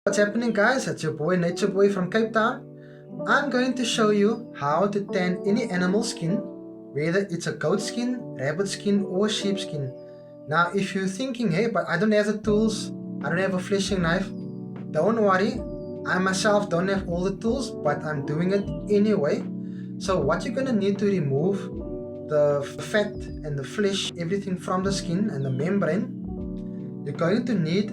What's happening, guys? It's your boy Nature Boy from Cape Town. I'm going to show you how to tan any animal skin, whether it's a goat skin, rabbit skin or sheep skin. Now if you're thinking, hey, but I don't have the tools, I don't have a fleshing knife, don't worry. I myself don't have all the tools, but I'm doing it anyway. So what you're going to need to remove the fat and the flesh, everything from the skin and the membrane, you're going to need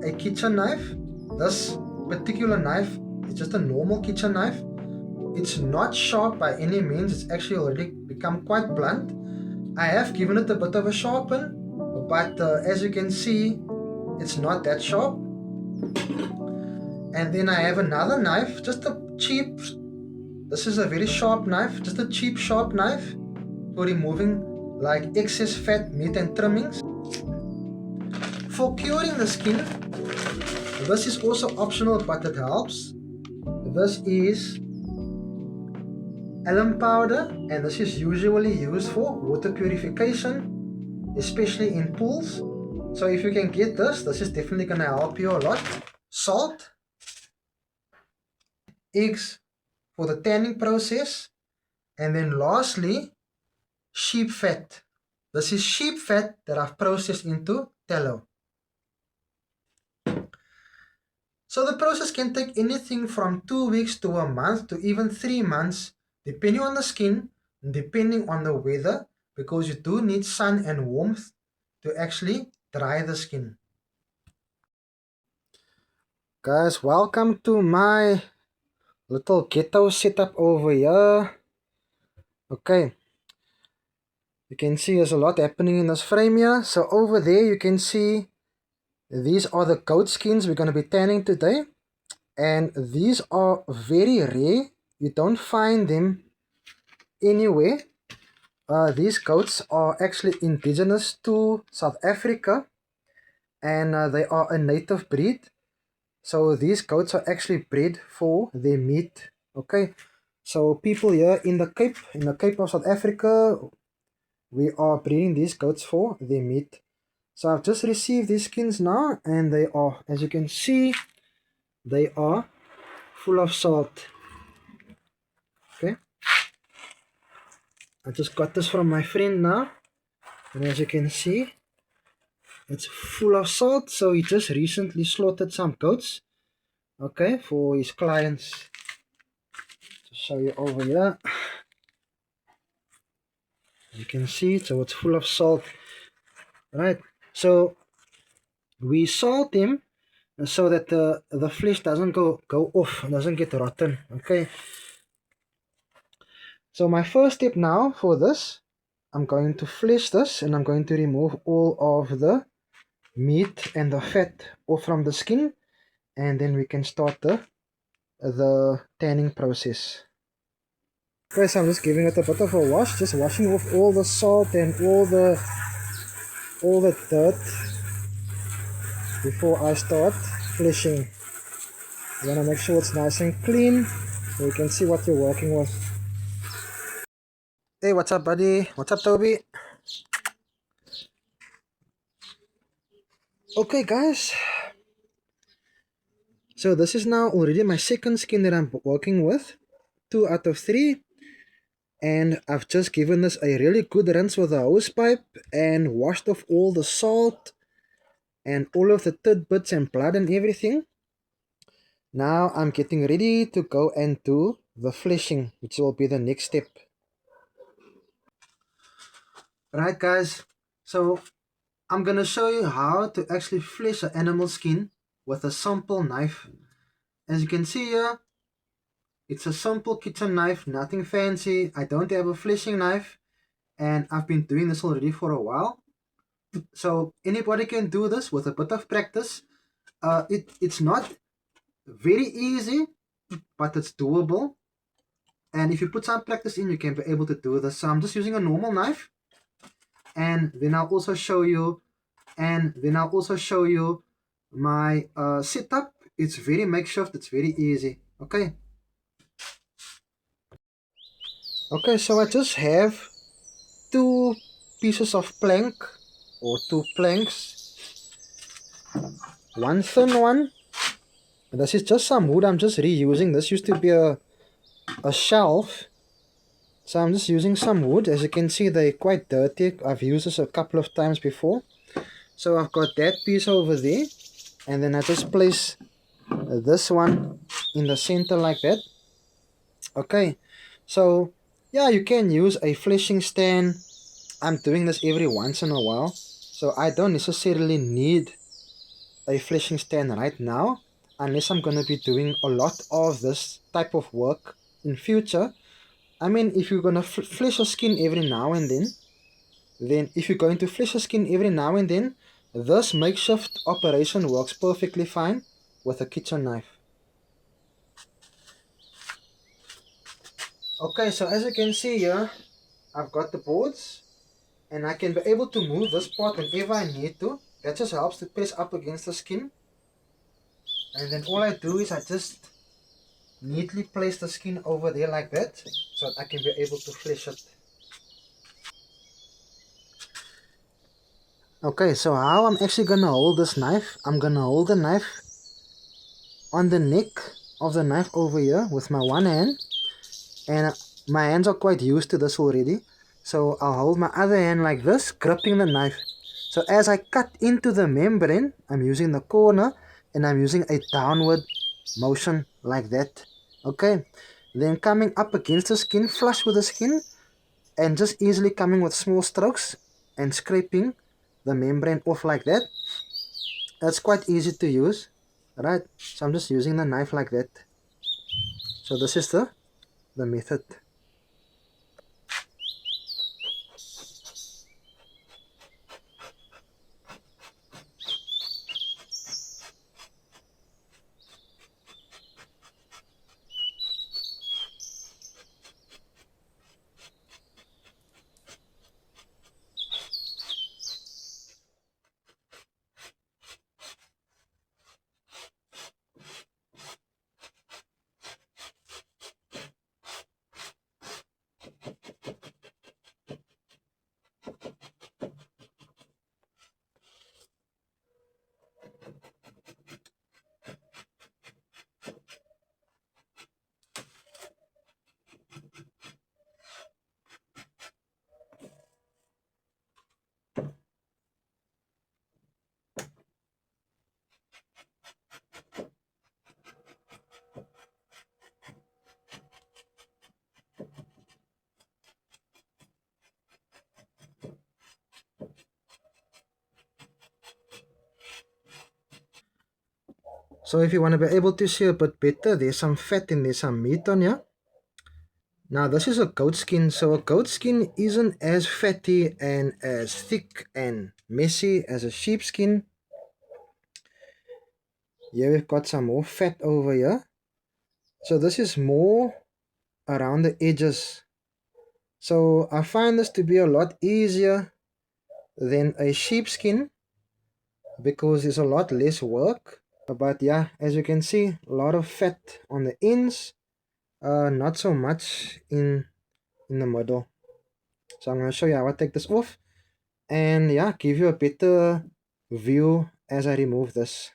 a kitchen knife. This particular knife is just a normal kitchen knife. It's not sharp by any means. It's actually already become quite blunt. I have given it a bit of a sharpen, but as you can see, it's not that sharp. And then I have another knife, just a cheap, this is a very sharp knife, just a cheap sharp knife for removing like excess fat, meat and trimmings. For curing the skin, this is also optional, but it helps. This is alum powder, and this is usually used for water purification, especially in pools. So if you can get this is definitely going to help you a lot. Salt, eggs for the tanning process, and then lastly, sheep fat. This is sheep fat that I've processed into tallow. So the process can take anything from 2 weeks to a month to even 3 months, depending on the skin, depending on the weather, because you do need sun and warmth to actually dry the skin. Guys, welcome to my little ghetto setup over here. Okay, you can see there's a lot happening in this frame here. So over there you can see these are the goat skins we're going to be tanning today. And these are very rare. You don't find them anywhere. These goats are actually indigenous to South Africa, and they are a native breed. So these goats are actually bred for their meat. Okay, so people here in the Cape of South Africa, we are breeding these goats for their meat. So I've just received these skins now, and they are, as you can see, they are full of salt. Okay, I just got this from my friend now, and as you can see, it's full of salt. So he just recently slaughtered some goats, okay, for his clients. To show you over here, you can see, so it's full of salt, right? So we salt him so that the flesh doesn't go off, doesn't get rotten. Okay, so my first step now for this, I'm going to flesh this, and I'm going to remove all of the meat and the fat off from the skin, and then we can start the tanning process. First, I'm just giving it a bit of a wash, just washing off all the salt and all the dirt before I start fleshing. You want to make sure it's nice and clean so you can see what you're working with. Hey, what's up, buddy? What's up, Toby? Okay, guys. So this is now already my second skin that I'm working with. 2 out of 3. And I've just given this a really good rinse with a hose pipe and washed off all the salt and all of the tidbits and blood and everything. Now I'm getting ready to go and do the fleshing, which will be the next step. Right, guys, so I'm gonna show you how to actually flesh an animal skin with a simple knife. As you can see here, it's a simple kitchen knife, nothing fancy. I don't have a fleshing knife, and I've been doing this already for a while. So anybody can do this with a bit of practice. It's not very easy, but it's doable. And if you put some practice in, you can be able to do this. So I'm just using a normal knife, and then I'll also show you, my setup. It's very makeshift. It's very easy. Okay. Okay, so I just have 2 pieces of plank, or 2 planks, one thin one This is just some wood I'm just reusing. This used to be a shelf. So I'm just using some wood. As you can see, they're quite dirty. I've used this a couple of times before. So I've got that piece over there. And then I just place this one in the center like that. Okay. So yeah, you can use a fleshing stand. I'm doing this every once in a while. So I don't necessarily need a fleshing stand right now. Unless I'm going to be doing a lot of this type of work in future. I mean, if you're gonna flesh your skin every now and then if you're going to flesh your skin every now and then, this makeshift operation works perfectly fine with a kitchen knife. Okay, so as you can see here, I've got the boards, and I can be able to move this part whenever I need to. That just helps to press up against the skin, and then all I do is I just neatly place the skin over there like that, so that I can be able to flesh it. Okay, so how I'm actually gonna hold this knife, I'm gonna hold the knife on the neck of the knife over here with my one hand, and my hands are quite used to this already, so I'll hold my other hand like this, gripping the knife. So as I cut into the membrane, I'm using the corner, and I'm using a downward motion like that. Okay, then coming up against the skin, flush with the skin, and just easily coming with small strokes and scraping the membrane off like that. That's quite easy to use, right? So I'm just using the knife like that. So this is the method. So if you want to be able to see a bit better, there's some fat and there's some meat on here. Now this is a goat skin, so a goat skin isn't as fatty and as thick and messy as a sheep skin. Here we've got some more fat over here. So this is more around the edges. So I find this to be a lot easier than a sheep skin because it's a lot less work. But yeah, as you can see, a lot of fat on the ends, not so much in the middle. So I'm going to show you how I take this off, and yeah, give you a better view as I remove this.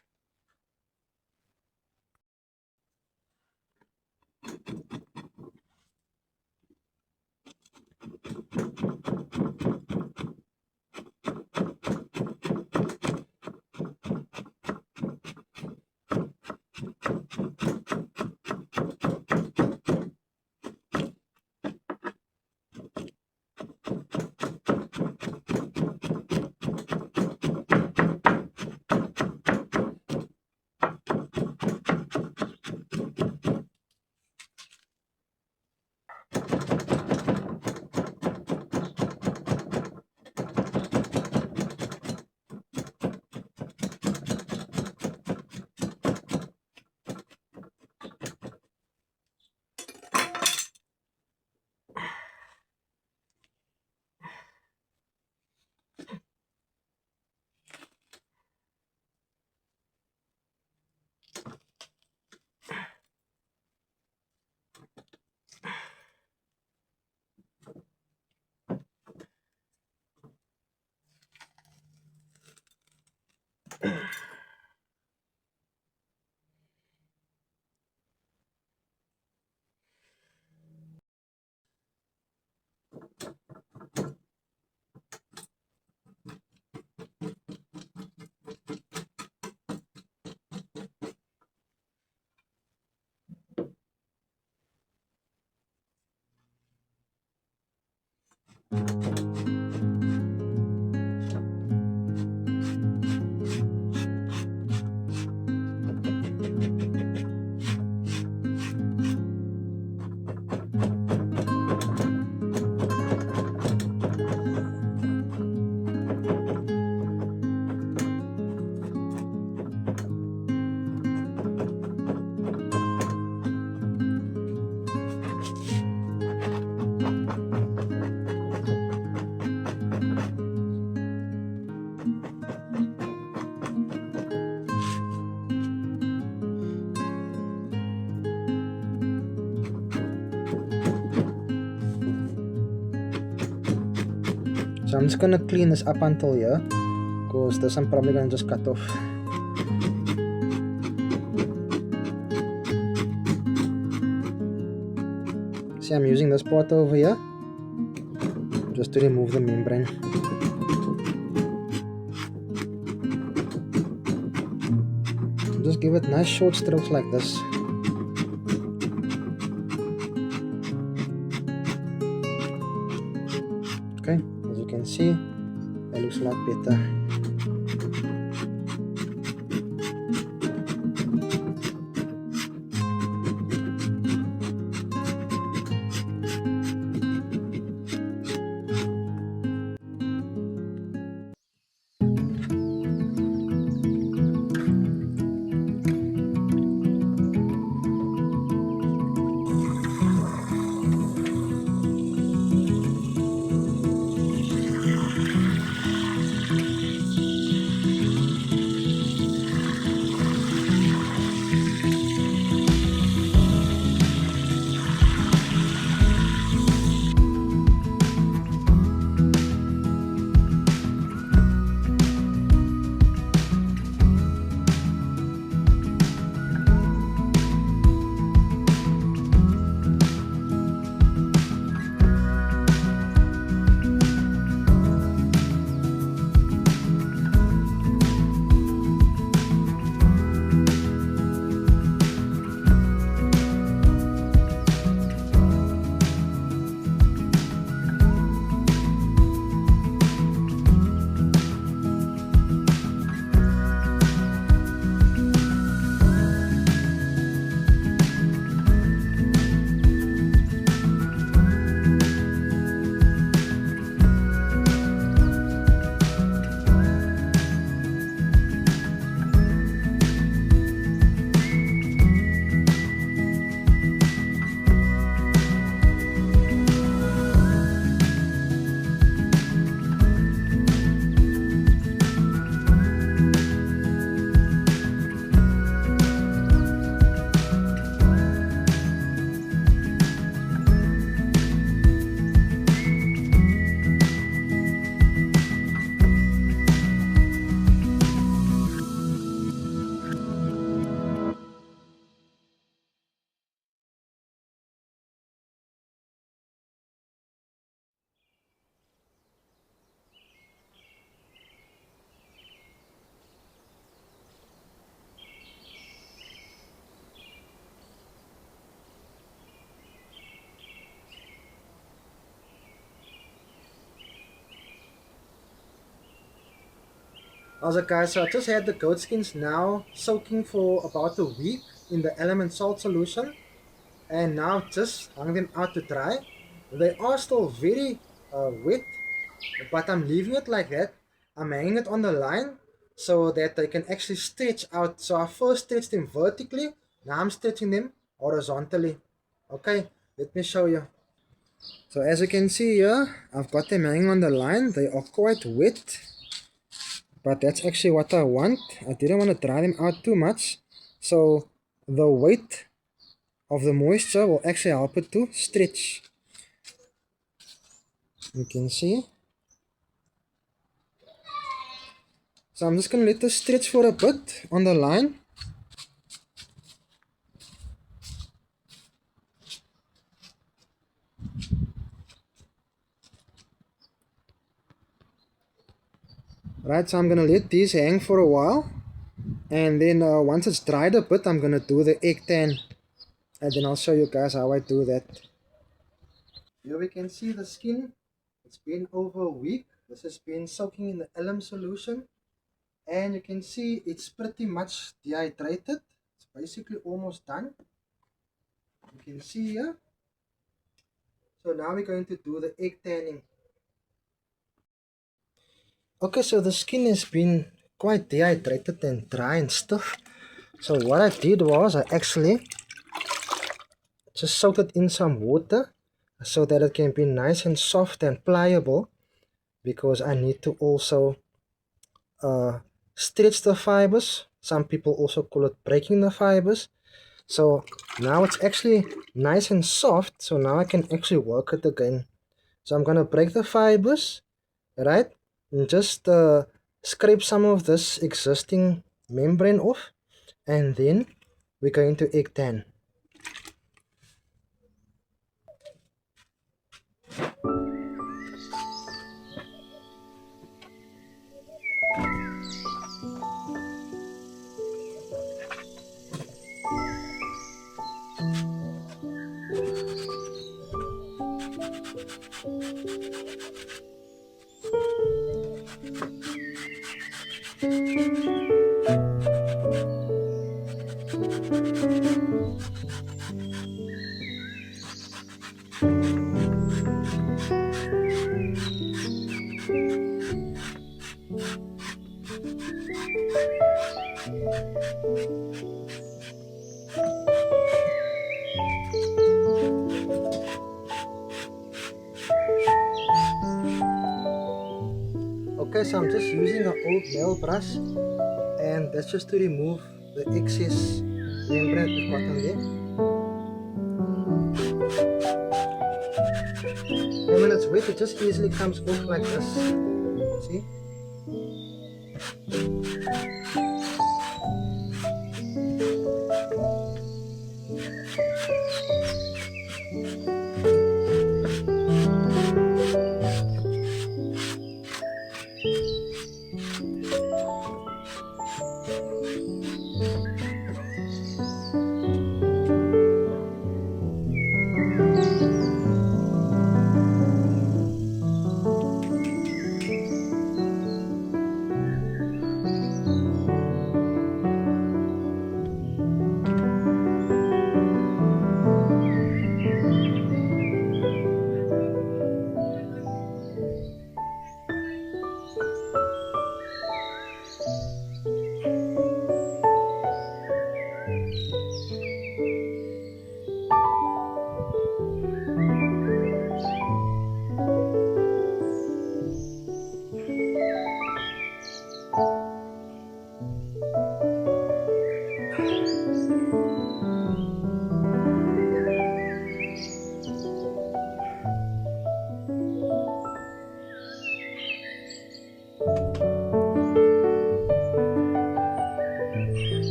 So I'm just gonna clean this up until here, because this I'm probably gonna just cut off. See, I'm using this part over here just to remove the membrane. Just give it nice short strokes like this. Okay, as you can see, it looks a lot better. Also guys, so I just had the goat skins now soaking for about a week in the element salt solution, and now just hung them out to dry. They are still very wet, but I'm leaving it like that. I'm hanging it on the line so that they can actually stretch out. So I first stretched them vertically, now I'm stretching them horizontally. Okay, let me show you. So as you can see here, I've got them hanging on the line. They are quite wet, but that's actually what I want. I didn't want to dry them out too much, so the weight of the moisture will actually help it to stretch. You can see. So I'm just going to let this stretch for a bit on the line. Right, so I'm going to let these hang for a while, and then once it's dried a bit, I'm going to do the egg tan, and then I'll show you guys how I do that. Here we can see the skin. It's been over a week. This has been soaking in the alum solution, and you can see it's pretty much dehydrated. It's basically almost done. You can see here. So now we're going to do the egg tanning. Okay, so the skin has been quite dehydrated and dry and stiff. So what I did was I actually just soaked it in some water so that it can be nice and soft and pliable, because I need to also stretch the fibers. Some people also call it breaking the fibers. So now it's actually nice and soft, so now I can actually work it again. So I'm going to break the fibers, right? And just scrape some of this existing membrane off, and then we're going to egg tan. Okay, so I'm just using an old nail brush, and that's just to remove the excess membrane we've got on there. And when it's wet, it just easily comes off like this. See?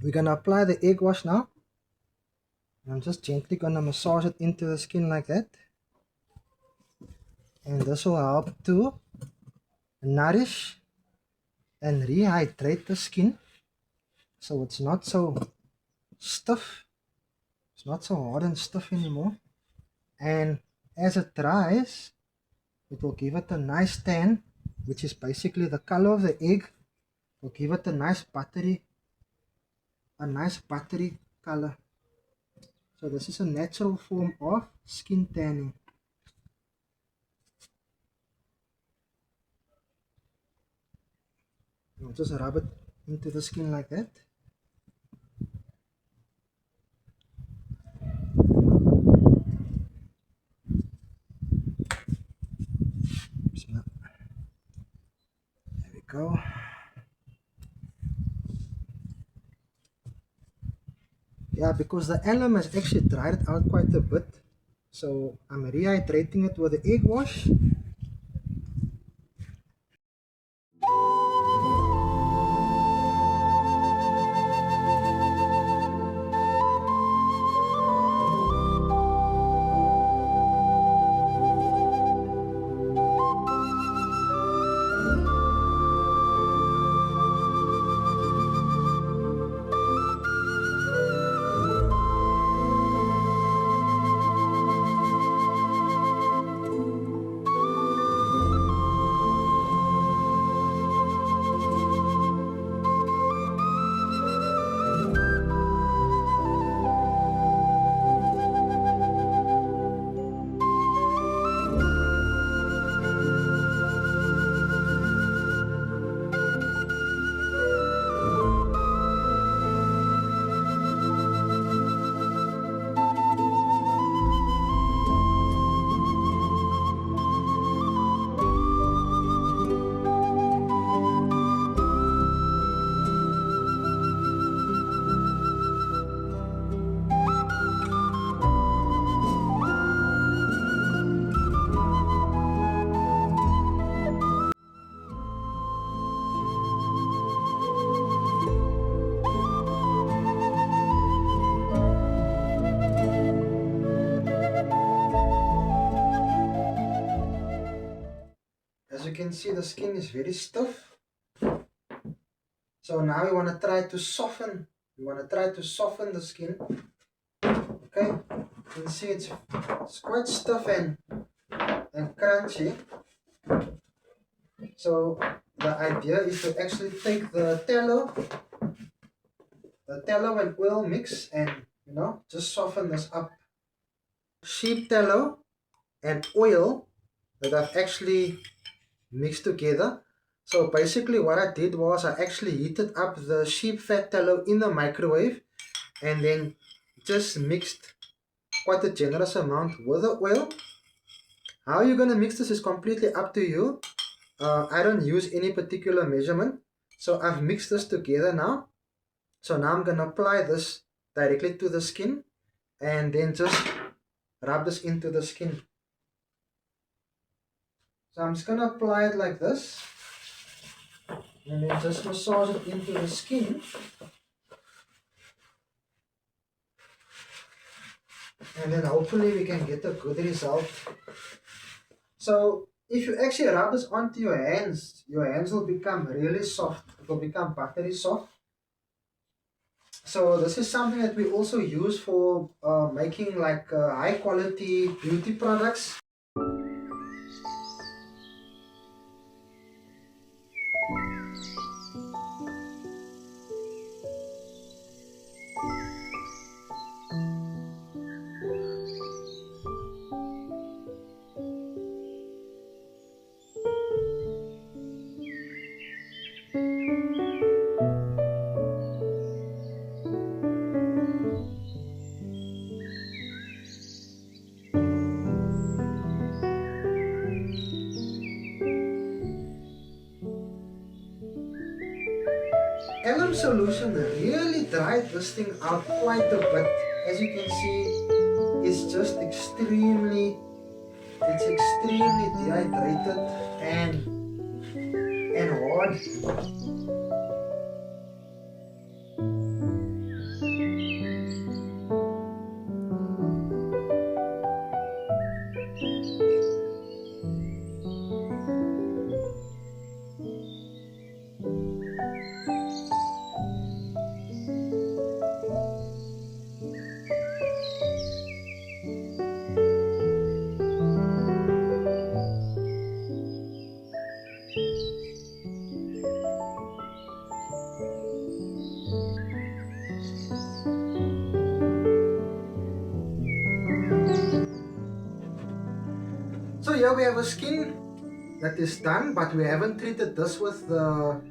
We're gonna apply the egg wash now. I'm just gently gonna massage it into the skin like that. And this will help to nourish and rehydrate the skin so it's not so stiff. It's not so hard and stiff anymore. And as it dries, it will give it a nice tan, which is basically the color of the egg. Will give it a nice buttery color. So this is a natural form of skin tanning. I'll just rub it into the skin like that. go. Yeah, because the alum has actually dried out quite a bit. So I'm rehydrating it with the egg wash. As you can see, the skin is very stiff. So now we want to try to soften. We want to try to soften the skin. Okay, you can see it's quite stiff and crunchy. So the idea is to actually take the tallow and oil mix, and just soften this up. Sheep tallow and oil that I've actually mixed together. So basically what I did was I actually heated up the sheep fat tallow in the microwave and then just mixed quite a generous amount with the oil. How you're going to mix this is completely up to you. I don't use any particular measurement. So I've mixed this together now. So now I'm going to apply this directly to the skin and then just rub this into the skin. So I'm just going to apply it like this and then just massage it into the skin. And then hopefully we can get a good result. So if you actually rub this onto your hands will become really soft. It will become buttery soft. So this is something that we also use for making like high quality beauty products. Alum solution really dried this thing out quite a bit. As you can see, it's just extremely dehydrated and hard. So here we have a skin that is done, but we haven't treated this with the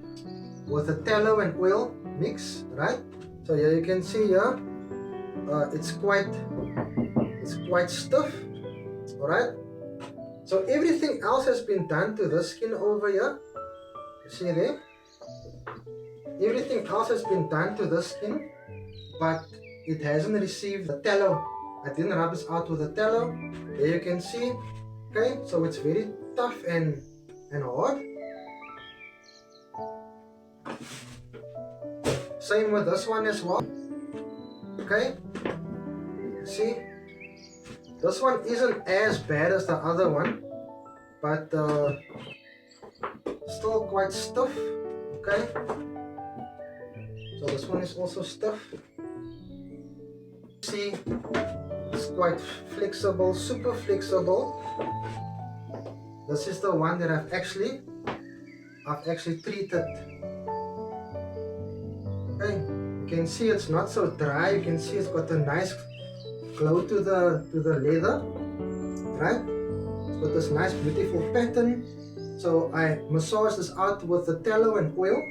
tallow and oil mix, right? So here you can see here, it's quite stiff, all right? So everything else has been done to the skin over here. See there? Everything else has been done to this skin, but it hasn't received the tallow. I didn't rub this out with the tallow. There you can see. Okay, so it's very tough and hard. Same with this one as well. Okay, see, this one isn't as bad as the other one, but still quite stiff. Okay, so this one is also stiff. See, it's quite flexible, super flexible. This is the one that I've actually treated. Okay, you can see it's not so dry. You can see it's got a nice glow to the leather, right? It's got this nice beautiful pattern. So I massage this out with the tallow and oil,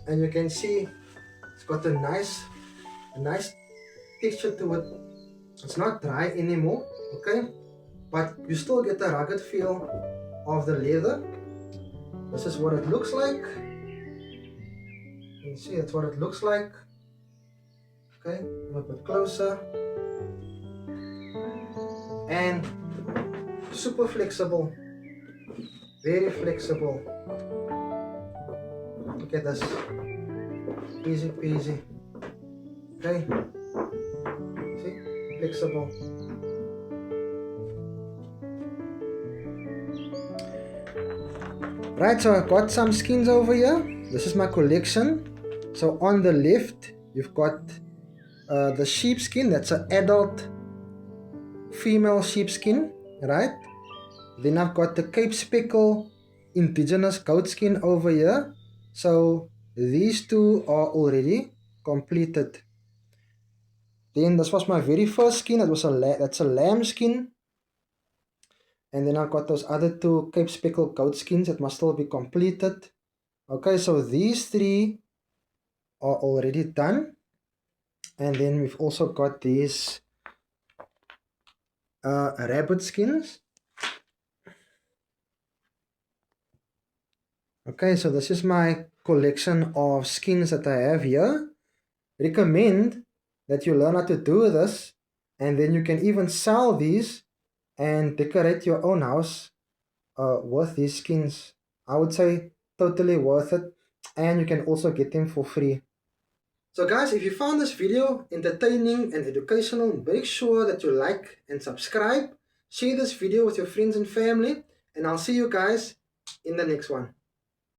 and you can see it's got a nice texture to it. It's not dry anymore, okay? But you still get the rugged feel of the leather. This is what it looks like. You can see that's what it looks like. Okay, a little bit closer. And super flexible. Very flexible. Look at this. Easy peasy. Okay. See? Flexible. Right, so I've got some skins over here. This is my collection. So on the left, you've got the sheepskin. That's an adult female sheepskin, right? Then I've got the Cape Speckle indigenous goat skin over here. So these two are already completed. Then this was my very first skin. That's a lamb skin. And then I've got those other two Cape Speckle goat skins that must still be completed. Okay, so these three are already done. And then we've also got these rabbit skins. Okay, so this is my collection of skins that I have here. Recommend that you learn how to do this, and then you can even sell these and decorate your own house with these skins. I would say totally worth it, and you can also get them for free. So guys, if you found this video entertaining and educational, make sure that you like and subscribe. Share this video with your friends and family, and I'll see you guys in the next one.